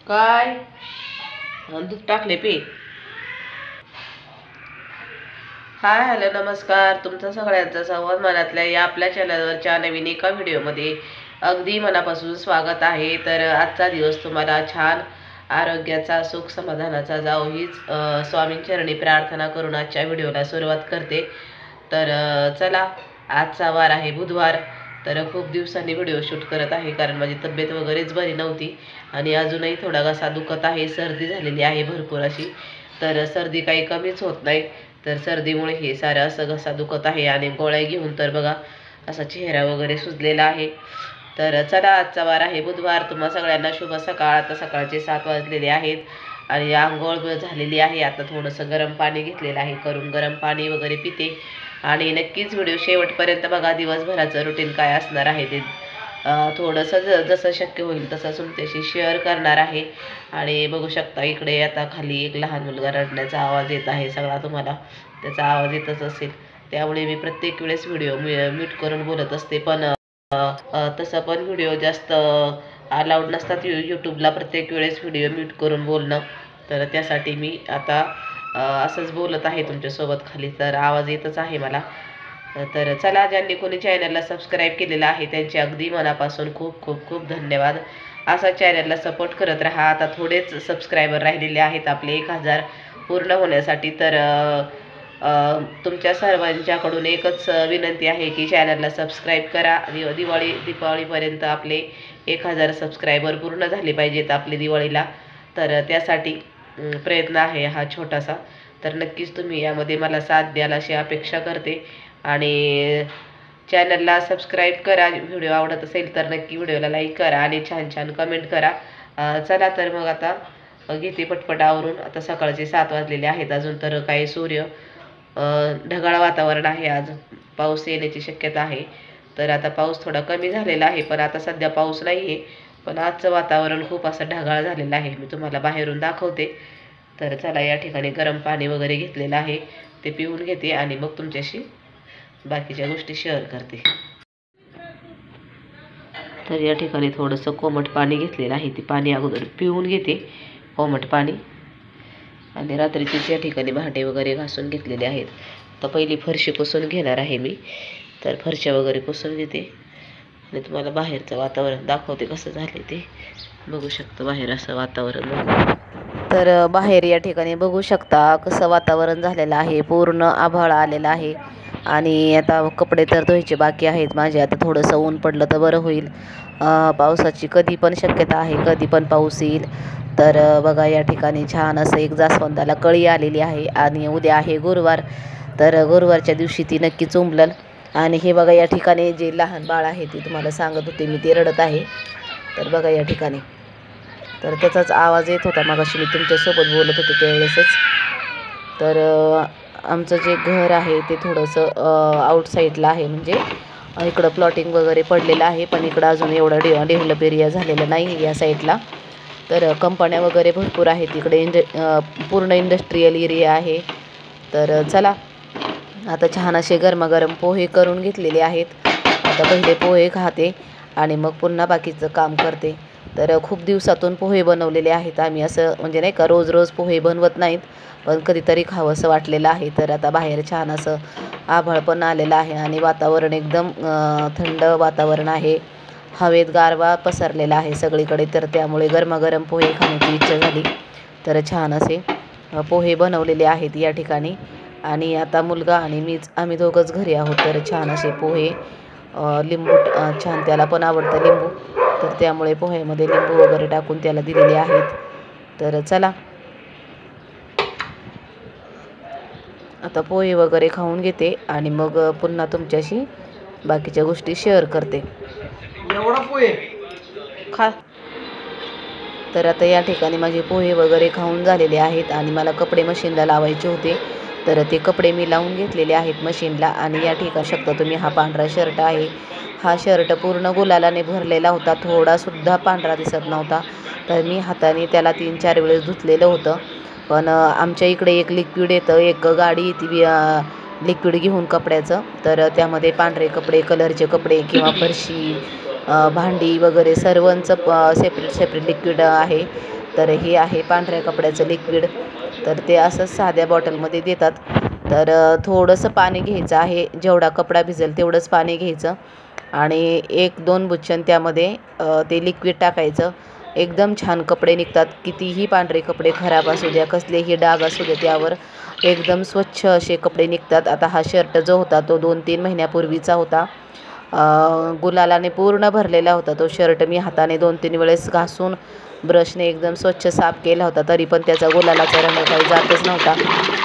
काय दूध टाकले पे. हाय हॅलो नमस्कार, तुमचं सगळ्यांचं संवाद मनातल्या या आपल्या चॅनलवरच्या नवीन एका व्हिडिओमध्ये अगदी मनापासून स्वागत आहे. तर आजचा दिवस तुम्हाला छान आरोग्याचा, सुख समाधानाचा जाओ हीच स्वामींचरणी प्रार्थना करून आजच्या व्हिडिओला सुरुवात करते. तर चला, आजचा वार आहे बुधवार. तर खूप दिवसांनी व्हिडिओ शूट करत आहे कारण माझी तब्येत वगैरेच बरी नव्हती आणि अजूनही थोडा घसा दुखत आहे, सर्दी झालेली आहे भरपूर अशी. तर सर्दी काही कमीच होत नाही, तर सर्दीमुळे हे सारं असं घसा दुखत आहे आणि गोळ्या घेऊन तर बघा असा चेहरा वगैरे सुजलेला आहे. तर चला, आजचा वार आहे बुधवार. तुम्हा सगळ्यांना शुभ सकाळ. आता सकाळचे 7 वाजलेले आहेत आणि आंघोळ झालेली आहे. आता थोडंसं गरम पाणी घेतलेलं आहे, करून गरम पाणी वगैरे पिते. आणि नक्कीच व्हिडिओ शेवटपर्यंत बघा. दिवसभराचं रुटीन काय असणार आहे ते थोडंसं जसं शक्य होईल तसं तुमच्याशी शेअर करणार आहे. आणि बघू शकता इकडे आता खाली एक लहान मुलगा रडण्याचा आवाज येत आहे, सगळा तुम्हाला त्याचा आवाज येतच असेल. त्यामुळे मी प्रत्येक वेळेस व्हिडिओ म्यूट करून बोलत असते, पण तसं पण व्हिडिओ जास्त अलाउड नसतात यूट्यूबला प्रत्येक वेळेस व्हिडिओ म्यूट करून बोलणं. तर त्यासाठी मी आता असंच बोलत आहे तुमच्यासोबत. खाली तर आवाज येतच आहे मला. तर चला, ज्यांनी कोणी चॅनलला सबस्क्राईब केलेलं आहे त्यांचे अगदी मनापासून खूप खूप खूप धन्यवाद. असा चॅनलला सपोर्ट करत राहा. आता थोडेच सबस्क्रायबर राहिलेले आहेत आपले 1000 पूर्ण होण्यासाठी. तर तुमच्या सर्वांच्याकडून एकच विनंती आहे की चॅनलला सबस्क्राईब करा. दीपावलीपर्यंत आपले 1000 सबस्क्रायबर पूर्ण झाले पाहिजेत आपले दिवाळीला. तर त्यासाठी प्रयत्न आहे हा छोटासा. तर नक्कीच तुम्ही यामध्ये मला साथ द्याल अशी अपेक्षा करते. आणि चॅनलला सबस्क्राईब करा. व्हिडिओ आवडत असेल तर नक्की व्हिडिओला लाईक करा आणि छान छान कमेंट करा. चला तर मग आता घेते पटपट आवरून. आता सकाळचे 7 वाजलेले आहेत. अजून तर काही ढगाळ वातावरण आहे. आज पाऊस येण्याची शक्यता आहे. तर आता पाऊस थोडा कमी झालेला आहे, पण आता सध्या पाऊस नाही आहे. पण आजचं वातावरण खूप असं ढगाळ झालेलं आहे. मी तुम्हाला बाहेरून दाखवते. तर चला, या ठिकाणी गरम पाणी वगैरे घेतलेलं आहे, ते पिऊन घेते आणि मग तुमच्याशी बाकीच्या गोष्टी शेअर करते. तर या ठिकाणी थोडंसं कोमट पाणी घेतलेलं आहे, ते पाणी अगोदर पिऊन घेते, कोमट पाणी. आणि रात्रीचेच या ठिकाणी भांडे वगैरे घासून घेतलेले आहेत. तर पहिली फरशी पुसून घेणार आहे मी. तर फरशा वगैरे पुसून घेते आणि तुम्हाला बाहेरचं वातावरण दाखवते कसं झाले ते. बघू शकता बाहेर असं वातावरण. तर बाहेर या ठिकाणी बघू शकता कसं वातावरण झालेलं आहे. पूर्ण आभाळ आलेलं आहे आणि आता कपडे तर धुवायचे बाकी आहेत माझे. आता थोडंसं ऊन पडलं तर बरं होईल. पावसाची कधी पण शक्यता आहे, कधी पण पाऊस येईल. तर बघा या ठिकाणी छान असं एक जास्वंदाला कळी आलेली आहे आणि उद्या आहे गुरुवार. तर गुरुवारच्या दिवशी ती नक्कीच उमलल. आणि हे बघा या ठिकाणी जे लहान बाळ आहे ते तुम्हाला सांगत होते मी, ते रडत आहे. तर बघा या ठिकाणी, तर त्याचाच आवाज येत होता मगाशी मी तुमच्यासोबत बोलत होते त्यावेळेसच. तर आमचं जे घर आहे ते थोडंसं आउटसाईडला आहे, म्हणजे इकडं प्लॉटिंग वगैरे पडलेलं आहे, पण इकडं अजून एवढं डेव्हलप एरिया झालेला नाही या साईडला. तर कंपन्या वगैरे भरपूर आहेत तिकडे. पूर्ण इंडस्ट्रीयल एरिया आहे. तर चला, आता छान असे गरमागरम पोहे करून घेतलेले आहेत. आता पहिले पोहे खाते आणि मग पुन्हा बाकीचं काम करते. तर खूप दिवसातून पोहे बनवलेले आहेत आम्ही. असं म्हणजे नाही का रोज रोज पोहे बनवत नाहीत, पण कधीतरी खावं असं वाटलेलं आहे. तर आता बाहेर छान असं आभाळ पण आलेलं आहे आणि वातावरण एकदम थंड वातावरण आहे. हवेत गारवा पसरलेला आहे सगळीकडे. तर त्यामुळे गरमागरम पोहे खाण्याची इच्छा झाली. तर छान असे पोहे बनवलेले आहेत या ठिकाणी. आणि आता मुलगा आणि आम्ही दोघंच घरी आहोत. तर छान असे पोहे, लिंबू छान त्याला पण आवडतं लिंबू, तर त्यामुळे पोह्यामध्ये लिंबू वगैरे टाकून त्याला दिलेले आहेत. तर चला, आता पोहे वगैरे खाऊन घेते आणि मग पुन्हा तुमच्याशी बाकीच्या गोष्टी शेअर करते. एवढा पोहे खा. तर आता या ठिकाणी माझे पोहे वगैरे खाऊन झालेले आहेत आणि मला कपडे मशीनला लावायचे होते. तर ते कपडे मी लावून घेतलेले आहेत मशीनला. आणि या ठिकाणी शकता तुम्ही, हा पांढरा शर्ट आहे. हा शर्ट पूर्ण गुलालाने भरलेला होता, थोडासुद्धा पांढरा दिसत नव्हता. तर मी हाताने त्याला 3-4 वेळेस धुतलेलं होतं. पण आमच्या इकडे एक लिक्विड येतं, एक गाडी ती लिक्विड घेऊन कपड्याचं. तर त्यामध्ये पांढरे कपडे, कलरचे कपडे किंवा फरशी, भांडी वगैरे सर्वांचं सेपरेट लिक्विड आहे. तर हे आहे पांढऱ्या कपड्याचं लिक्विड. तर ते असंच साध्या बॉटलमध्ये देतात. तर थोडंसं पाणी घ्यायचं आहे, जेवढा कपडा भिजेल तेवढंच पाणी घ्यायचं आणि 1-2 बुच्चन त्यामध्ये ते लिक्विड टाकायचं. एकदम छान कपडे निघतात. कितीही पांढरे कपडे खराब असू द्या, कसलेही डाग असू द्या, त्यावर एकदम स्वच्छ असे कपडे निघतात. आता हा शर्ट जो होता तो 2-3 महिन्यापूर्वीचा होता. गुलालाने पूर्ण भरलेला होता तो शर्ट. मी हाताने 2-3 वेळेस घासून ब्रशने एकदम स्वच्छ साफ केला होता, तरी पण त्याचा गुलालाचा रंग काही जातच नव्हता.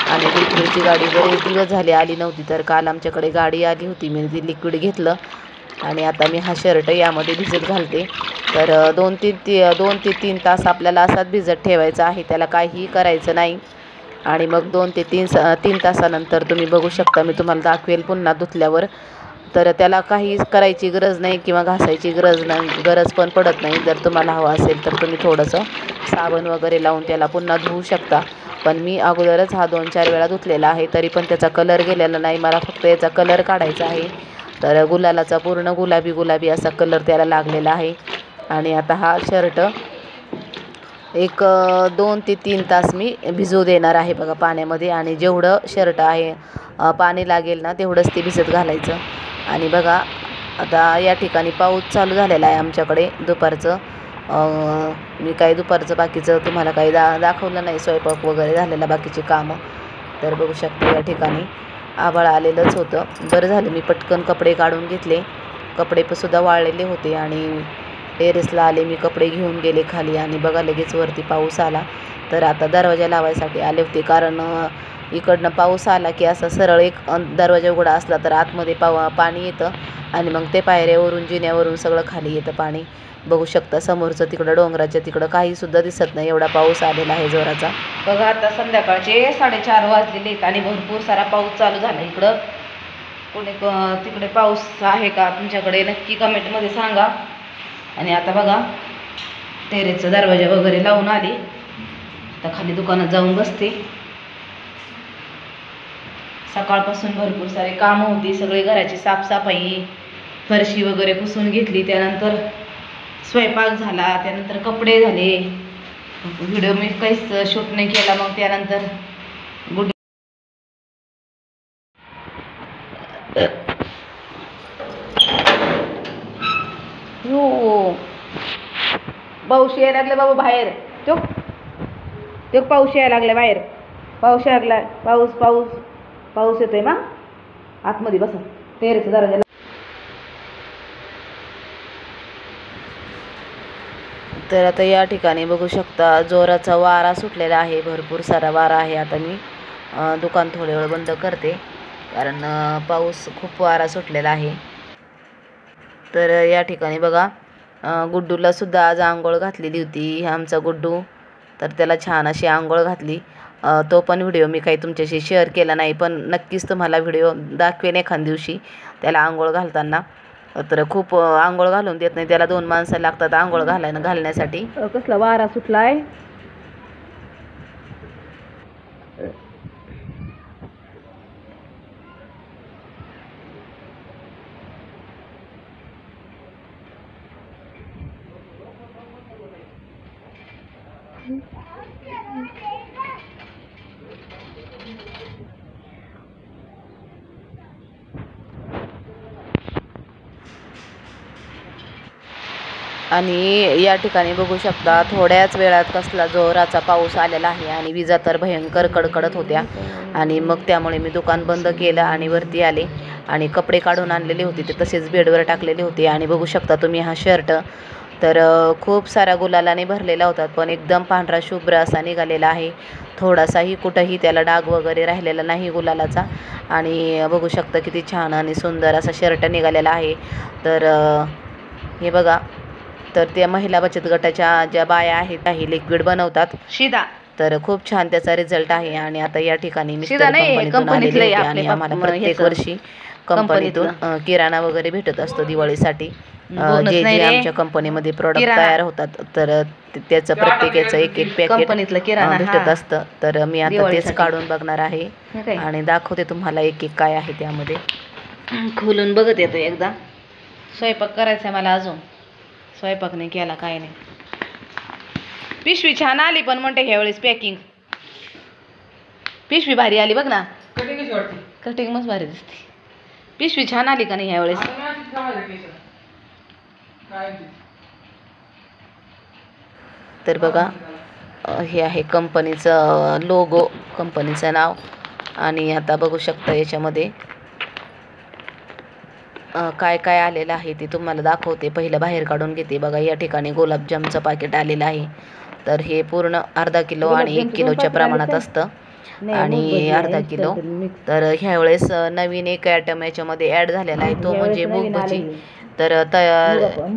आणि लिक्विडची गाडी बरेच दिवस झाले आली नव्हती, तर काल आमच्याकडे गाडी आली होती. मी ती लिक्विड घेतलं आणि आता मी हा शर्ट यामध्ये भिजत घालते. तर 2 ते 3 तास आपल्याला असाच भिजत ठेवायचा आहे, त्याला काहीही करायचं नाही. आणि मग 2 ते 3 तासानंतर तुम्ही बघू शकता, मी तुम्हाला दाखवेल पुन्हा धुतल्यावर. तर त्याला काही करायची गरज नाही किंवा घासायची गरज पण पडत नाही. जर तुम्हाला हवं असेल तर तुम्ही थोडंसं साबण वगैरे लावून त्याला पुन्हा धुवू शकता. पण मी अगोदरच हा 2-4 वेळा धुतलेला आहे, तरी पण त्याचा कलर गेलेला नाही. मला फक्त याचा कलर काढायचा आहे. तर गुलालाचा पूर्ण गुलाबी असा कलर त्याला लागलेला आहे. आणि आता हा शर्ट एक 2 ते 3 तास मी भिजवू देणार आहे बघा पाण्यामध्ये. आणि जेवढं शर्ट आहे पाणी लागेल ना तेवढंच ते भिजत घालायचं. आणि बघा आता या ठिकाणी पाऊस चालू झालेला आहे आमच्याकडे दुपारचं. मी काही दुपारचं बाकीचं तुम्हाला काही दाखवलं नाही, स्वयंपाक वगैरे झालेला बाकीची कामं. तर बघू शकता या ठिकाणी आभाळ आलेलंच होतं. बरं झालं मी पटकन कपडे काढून घेतले. कपडे सुद्धा वाळलेले होते आणि टेरेसला आले, मी कपडे घेऊन गेले खाली आणि बघा लगेच वरती पाऊस आला. तर आता दरवाजा लावायसाठी आले होते, कारण इकडनं पाऊस आला की असा सरळ एक दरवाजा उघडा असला तर आतमध्ये पाणी येतं आणि मग ते पायऱ्यावरून जिन्यावरून सगळं खाली येतं पाणी. बघू शकता समोरचं तिकडं डोंगराच्या तिकडं काहीसुद्धा दिसत नाही, एवढा पाऊस आलेला आहे जोराचा. बघा आता संध्याकाळचे 4:30 वाजलेले आहेत आणि भरपूर सारा पाऊस चालू झाला इकडं. कोणी तिकडे पाऊस आहे का तुमच्याकडे नक्की कमेंटमध्ये सांगा. आणि आता बघा टेरेसचा दरवाजा वगैरे लावून आली, आता खाली दुकानात जाऊन बसते. सकाळपासून भरपूर सारे कामं होती, सगळे घराची साफसफाई, फरशी वगैरे पुसून घेतली, त्यानंतर स्वयंपाक झाला, त्यानंतर कपडे झाले. व्हिडिओ मी काहीच शूट नाही केला. मग त्यानंतर पाऊस यायला लागला बाबा बाहेर. तो पाऊस यायला लागला बाहेर. पाऊस यायला लागला. पाऊस येतोय ना. आतमध्ये बसा टेरेसचा दरवाजा. तर आता या ठिकाणी बघू शकता जोराचा वारा सुटलेला आहे, भरपूर सारा वारा आहे. आता मी दुकान थोडे वेळ बंद करते, कारण पाऊस खूप वारा सुटलेला आहे. तर या ठिकाणी बघा गुड्डूला सुद्धा आज आंघोळ घातलेली होती, आमचा गुड्डू. तर त्याला छान अशी आंघोळ घातली. तो पण व्हिडिओ मी काही तुमच्याशी शेअर केला नाही, पण नक्कीच तुम्हाला व्हिडिओ दाखवेन एखाद दिवशी त्याला आंघोळ घालताना. तर खूप आंघोळ घालून देत नाही त्याला, 2 माणसं लागतात आंघोळ घालण्यासाठी. कसला वारा सुटलाय. आणि या ठिकाणी बघू शकता थोड्याच वेळात कसला जोराचा पाऊस आलेला आहे आणि विजा तर भयंकर कडकडत होत्या. आणि मग त्यामुळे मी दुकान बंद केलं आणि वरती आले आणि कपडे काढून आणलेले होते ते तसेच बेडवर टाकलेले होते. आणि बघू शकता तुम्ही हा शर्ट तर खूप साऱ्या गुलालाने भरलेला होता, पण एकदम पांढरा शुभ्र असा निघालेला आहे. थोडासाही कुठंही त्याला डाग वगैरे राहिलेला नाही गुलालाचा. आणि बघू शकता किती छान आणि सुंदर असा शर्ट निघालेला आहे. तर हे बघा, तर त्या महिला बचत गटाच्या ज्या बाया आहेत काही लिक्विड बनवतात शिदा, तर खूप छान त्याचा रिझल्ट आहे. आणि आता या ठिकाणी कंपनीतून आणि आम्हाला प्रत्येक वर्षी कंपनीतून किराणा वगैरे भेटत असतो दिवाळीसाठी. जे जे आमच्या कंपनीमध्ये प्रोडक्ट तयार होतात तर त्याचं प्रत्येकाचं एक पॅकेट भेटत असतं. तर मी आता तेच काढून बघणार आहे आणि दाखवते तुम्हाला एक काय आहे त्यामध्ये. खोलून बघत येतो एकदा. स्वयंपाक करायचा आहे मला, अजून स्वयंपाक नाही केला, काय नाही. पिशवी छान आली पण म्हणते ह्यावेळेस पॅकिंग पिशवी भारी आली बघ ना. कटिंग कशी वाटते? कटिंग मस्त भारी दिसते. पिशवी छान आली का नाही ह्यावेळेस. आता मी अशीच लावायचं केसाला. काय ते? तर बघा हे आहे कंपनीचं लोगो, कंपनीचं नाव. आणि आता बघू शकता याच्यामध्ये काय काय आलेलं आहे ते तुम्हाला दाखवते. पहिलं बाहेर काढून घेते. बघा या ठिकाणी गुलाबजामचं पाकिट आलेलं आहे. तर हे पूर्ण अर्धा किलो आणि 1 किलोच्या प्रमाणात असतं आणि अर्धा किलो. तर ह्यावेळेस नवीन एक आयटम याच्यामध्ये ॲड झालेला आहे तो म्हणजे मूग भजी. तर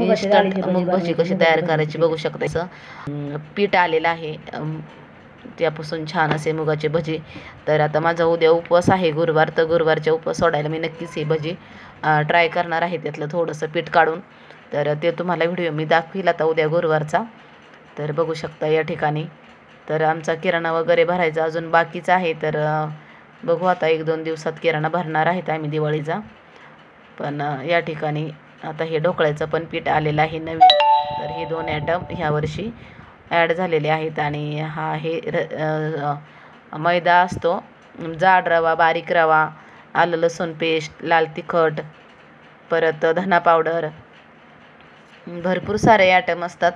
इन्स्टंट मूग भजी कशी तयार करायची बघू शकता. पीठ आलेलं आहे त्यापासून छान असे मुगाचे भजी. तर आता माझा उद्या उपवास आहे गुरुवार. तर गुरुवारच्या उपवास सोडायला मी नक्कीच ही भजी ट्राय करणार आहे त्यातलं थोडंसं पीठ काढून. तर ते तुम्हाला व्हिडिओ मी दाखवील आता उद्या गुरुवारचा. तर बघू शकता या ठिकाणी. तर आमचा किराणा वगैरे भरायचा अजून बाकीचा आहे. तर बघू आता 1-2 दिवसात किराणा भरणार आहेत आम्ही दिवाळीचा. पण या ठिकाणी आता हे ढोकळ्याचं पण पीठ आलेलं आहे नवीन. तर हे 2 आयटम ह्यावर्षी ॲड झालेले आहेत. आणि हा आहे मैदा असतो, जाड रवा, बारीक रवा, आलं लसूण पेस्ट, लाल तिखट, परत धना पावडर, भरपूर सारे आयटम असतात.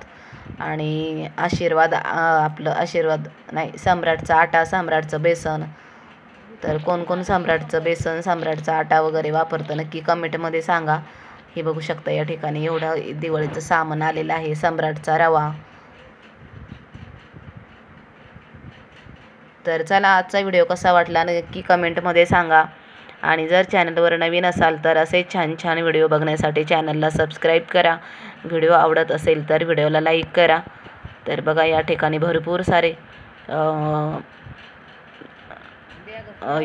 आणि आशीर्वाद आपलं आशीर्वाद नाही सम्राटचा आटा, सम्राटचं बेसन. तर कोण कोण सम्राटचं बेसन, सम्राटचा आटा वगैरे वापरतं नक्की कमेंटमध्ये सांगा. हे बघू शकता या ठिकाणी एवढं दिवाळीचं सामान आलेलं आहे. सम्राटचा रवा. तर चला आजचा व्हिडिओ कसा वाटला नक्की कमेंटमध्ये सांगा. आणि जर चॅनलवर नवीन असाल तर असे छान छान व्हिडिओ बघण्यासाठी चॅनलला सबस्क्राईब करा. व्हिडिओ आवडत असेल तर व्हिडिओला लाईक करा. तर बघा या ठिकाणी भरपूर सारे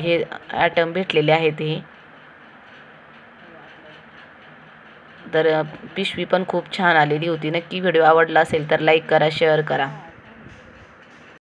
हे आयटम भेटलेले आहेत हे. तर पिशवी पण खूप छान आलेली होती. नक्की व्हिडिओ आवडला असेल तर लाईक करा, शेअर करा.